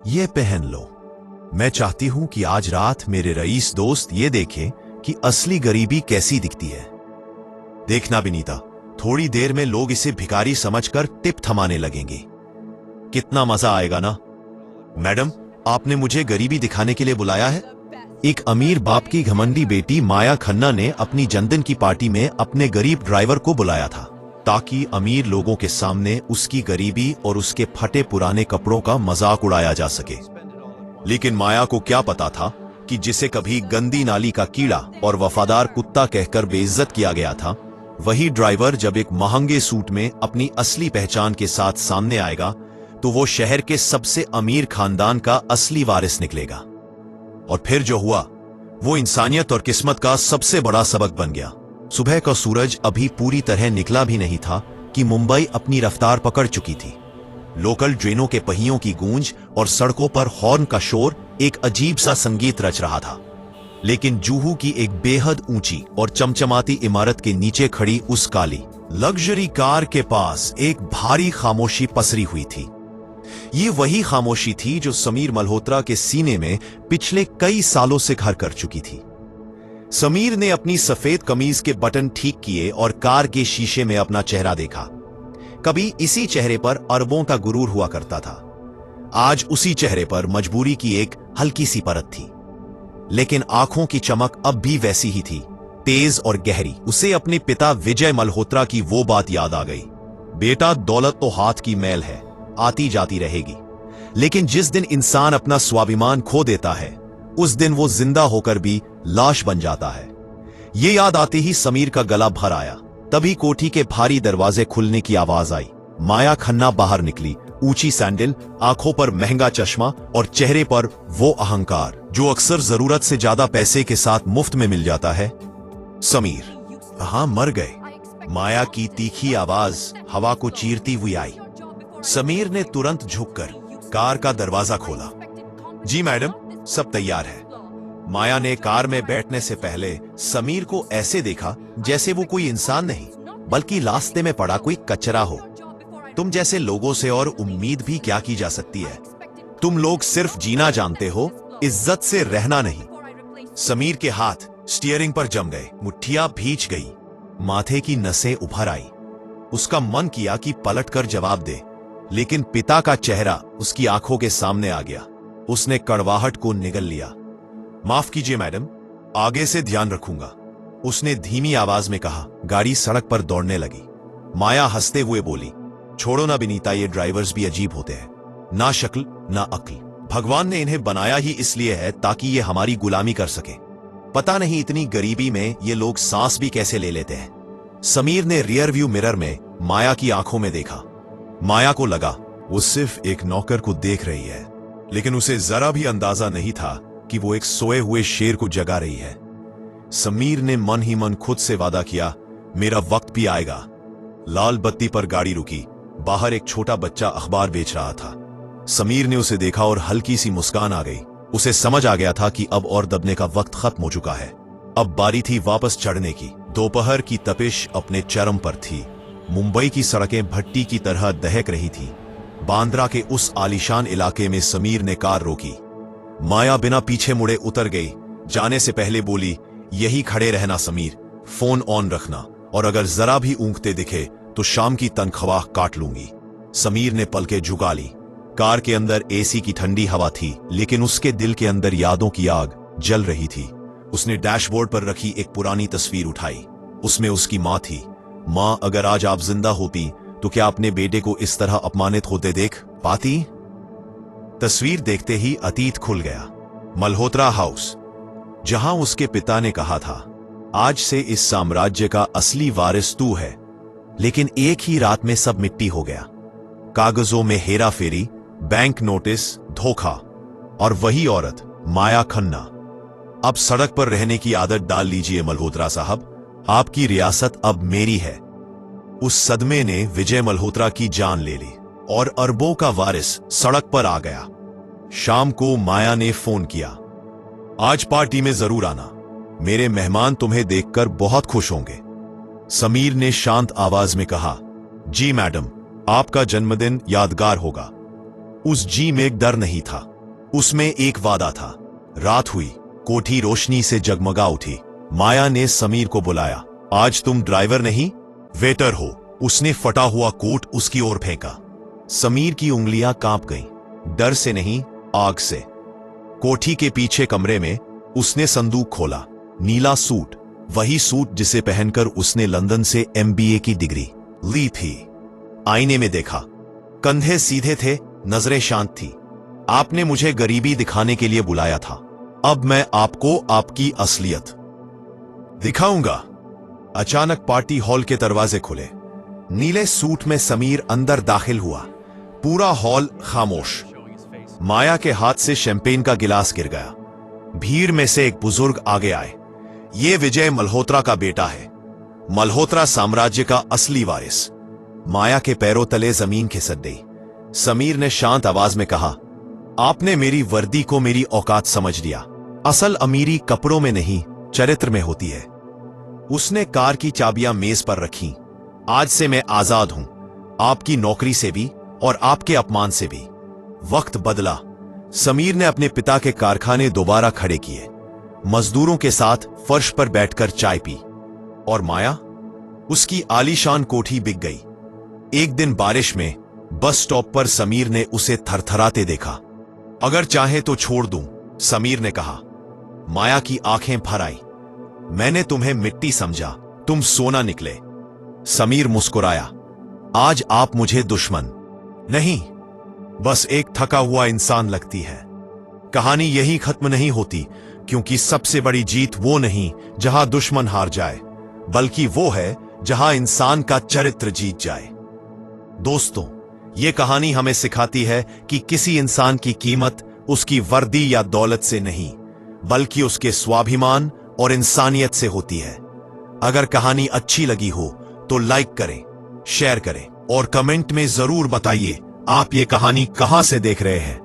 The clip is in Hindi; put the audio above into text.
ये पहन लो। मैं चाहती हूं कि आज रात मेरे रईस दोस्त ये देखें कि असली गरीबी कैसी दिखती है। देखना विनीता, थोड़ी देर में लोग इसे भिखारी समझकर टिप थमाने लगेंगे। कितना मजा आएगा ना। मैडम, आपने मुझे गरीबी दिखाने के लिए बुलाया है? एक अमीर बाप की घमंडी बेटी माया खन्ना ने अपनी जन्मदिन की पार्टी में अपने गरीब ड्राइवर को बुलाया था ताकि अमीर लोगों के सामने उसकी गरीबी और उसके फटे पुराने कपड़ों का मजाक उड़ाया जा सके। लेकिन माया को क्या पता था कि जिसे कभी गंदी नाली का कीड़ा और वफादार कुत्ता कहकर बेइज्जत किया गया था, वही ड्राइवर जब एक महंगे सूट में अपनी असली पहचान के साथ सामने आएगा तो वो शहर के सबसे अमीर खानदान का असली वारिस निकलेगा। और फिर जो हुआ वो इंसानियत और किस्मत का सबसे बड़ा सबक बन गया। सुबह का सूरज अभी पूरी तरह निकला भी नहीं था कि मुंबई अपनी रफ्तार पकड़ चुकी थी। लोकल ट्रेनों के पहियों की गूंज और सड़कों पर हॉर्न का शोर एक अजीब सा संगीत रच रहा था। लेकिन जूहू की एक बेहद ऊंची और चमचमाती इमारत के नीचे खड़ी उस काली लग्जरी कार के पास एक भारी खामोशी पसरी हुई थी। ये वही खामोशी थी जो समीर मल्होत्रा के सीने में पिछले कई सालों से घर कर चुकी थी। समीर ने अपनी सफेद कमीज के बटन ठीक किए और कार के शीशे में अपना चेहरा देखा। कभी इसी चेहरे पर अरबों का गुरूर हुआ करता था। आज उसी चेहरे पर मजबूरी की एक हल्की सी परत थी, लेकिन आंखों की चमक अब भी वैसी ही थी, तेज और गहरी। उसे अपने पिता विजय मल्होत्रा की वो बात याद आ गई, बेटा दौलत तो हाथ की मैल है, आती जाती रहेगी, लेकिन जिस दिन इंसान अपना स्वाभिमान खो देता है उस दिन वो जिंदा होकर भी लाश बन जाता है। ये याद आते ही समीर का गला भर आया। तभी कोठी के भारी दरवाजे खुलने की आवाज आई। माया खन्ना बाहर निकली, ऊंची सैंडल, आंखों पर महंगा चश्मा और चेहरे पर वो अहंकार जो अक्सर जरूरत से ज्यादा पैसे के साथ मुफ्त में मिल जाता है। समीर, कहां मर गए? माया की तीखी आवाज हवा को चीरती हुई आई। समीर ने तुरंत झुककर कार का दरवाजा खोला। जी मैडम, सब तैयार है। माया ने कार में बैठने से पहले समीर को ऐसे देखा जैसे वो कोई इंसान नहीं बल्कि रास्ते में पड़ा कोई कचरा हो। तुम जैसे लोगों से और उम्मीद भी क्या की जा सकती है? तुम लोग सिर्फ जीना जानते हो, इज्जत से रहना नहीं। समीर के हाथ स्टीयरिंग पर जम गए, मुट्ठियां भींच गई, माथे की नसें उभर आई। उसका मन किया कि पलटकर जवाब दे, लेकिन पिता का चेहरा उसकी आंखों के सामने आ गया। उसने कड़वाहट को निगल लिया। माफ कीजिए मैडम, आगे से ध्यान रखूंगा, उसने धीमी आवाज में कहा। गाड़ी सड़क पर दौड़ने लगी। माया हंसते हुए बोली, छोड़ो ना विनीता, ये ड्राइवर्स भी अजीब होते हैं, ना शक्ल ना अक्ल। भगवान ने इन्हें बनाया ही इसलिए है ताकि ये हमारी गुलामी कर सके। पता नहीं इतनी गरीबी में ये लोग सांस भी कैसे ले लेते हैं। समीर ने रियर व्यू मिरर में माया की आंखों में देखा। माया को लगा वो सिर्फ एक नौकर को देख रही है, लेकिन उसे जरा भी अंदाजा नहीं था कि वो एक सोए हुए शेर को जगा रही है। समीर ने मन ही मन खुद से वादा किया, मेरा वक्त भी आएगा। लाल बत्ती पर गाड़ी रुकी। बाहर एक छोटा बच्चा अखबार बेच रहा था। समीर ने उसे देखा और हल्की सी मुस्कान आ गई। उसे समझ आ गया था कि अब और दबने का वक्त खत्म हो चुका है। अब बारी थी वापस चढ़ने की। दोपहर की तपिश अपने चरम पर थी। मुंबई की सड़कें भट्टी की तरह दहक रही थी। बांद्रा के उस आलीशान इलाके में समीर ने कार रोकी। माया बिना पीछे मुड़े उतर गई। जाने से पहले बोली, यही खड़े रहना समीर, फोन ऑन रखना, और अगर जरा भी ऊँघते दिखे तो शाम की तनख्वाह काट लूंगी। समीर ने पलकें झुका ली। कार के अंदर एसी की ठंडी हवा थी, लेकिन उसके दिल के अंदर यादों की आग जल रही थी। उसने डैशबोर्ड पर रखी एक पुरानी तस्वीर उठाई। उसमें उसकी माँ थी। माँ, अगर आज आप जिंदा होती तो क्या अपने बेटे को इस तरह अपमानित होते देख पाती? तस्वीर देखते ही अतीत खुल गया। मल्होत्रा हाउस, जहां उसके पिता ने कहा था, आज से इस साम्राज्य का असली वारिस तू है। लेकिन एक ही रात में सब मिट्टी हो गया। कागजों में हेरा फेरी, बैंक नोटिस, धोखा, और वही औरत माया खन्ना। अब सड़क पर रहने की आदत डाल लीजिए मल्होत्रा साहब, आपकी रियासत अब मेरी है। उस सदमे ने विजय मल्होत्रा की जान ले ली और अरबों का वारिस सड़क पर आ गया। शाम को माया ने फोन किया, आज पार्टी में जरूर आना, मेरे मेहमान तुम्हें देखकर बहुत खुश होंगे। समीर ने शांत आवाज में कहा, जी मैडम, आपका जन्मदिन यादगार होगा। उस जी में एक डर नहीं था, उसमें एक वादा था। रात हुई, कोठी रोशनी से जगमगा उठी। माया ने समीर को बुलाया। आज तुम ड्राइवर नहीं, वेटर हो। उसने फटा हुआ कोट उसकी ओर फेंका। समीर की उंगलियां कांप गईं, डर से नहीं, आग से। कोठी के पीछे कमरे में उसने संदूक खोला। नीला सूट, वही सूट जिसे पहनकर उसने लंदन से MBA की डिग्री ली थी। आईने में देखा, कंधे सीधे थे, नजरें शांत थी। आपने मुझे गरीबी दिखाने के लिए बुलाया था, अब मैं आपको आपकी असलियत दिखाऊंगा। अचानक पार्टी हॉल के दरवाजे खुले। नीले सूट में समीर अंदर दाखिल हुआ। पूरा हॉल खामोश। माया के हाथ से शैंपेन का गिलास गिर गया। भीड़ में से एक बुजुर्ग आगे आए। ये विजय मल्होत्रा का बेटा है, मल्होत्रा साम्राज्य का असली वारिस। माया के पैरों तले जमीन खिसक गई। समीर ने शांत आवाज में कहा, आपने मेरी वर्दी को मेरी औकात समझ लिया। असल अमीरी कपड़ों में नहीं, चरित्र में होती है। उसने कार की चाबियां मेज पर रखीं। आज से मैं आजाद हूं, आपकी नौकरी से भी और आपके अपमान से भी। वक्त बदला। समीर ने अपने पिता के कारखाने दोबारा खड़े किए, मजदूरों के साथ फर्श पर बैठकर चाय पी। और माया, उसकी आलीशान कोठी बिक गई। एक दिन बारिश में बस स्टॉप पर समीर ने उसे थरथराते देखा। अगर चाहे तो छोड़ दूं, समीर ने कहा। माया की आंखें भर आई। मैंने तुम्हें मिट्टी समझा, तुम सोना निकले। समीर मुस्कुराया। आज आप मुझे दुश्मन नहीं, बस एक थका हुआ इंसान लगती है। कहानी यही खत्म नहीं होती, क्योंकि सबसे बड़ी जीत वो नहीं जहां दुश्मन हार जाए, बल्कि वो है जहां इंसान का चरित्र जीत जाए। दोस्तों, ये कहानी हमें सिखाती है कि किसी इंसान की कीमत उसकी वर्दी या दौलत से नहीं, बल्कि उसके स्वाभिमान और इंसानियत से होती है। अगर कहानी अच्छी लगी हो तो लाइक करें, शेयर करें और कमेंट में जरूर बताइए आप ये कहानी कहां से देख रहे हैं।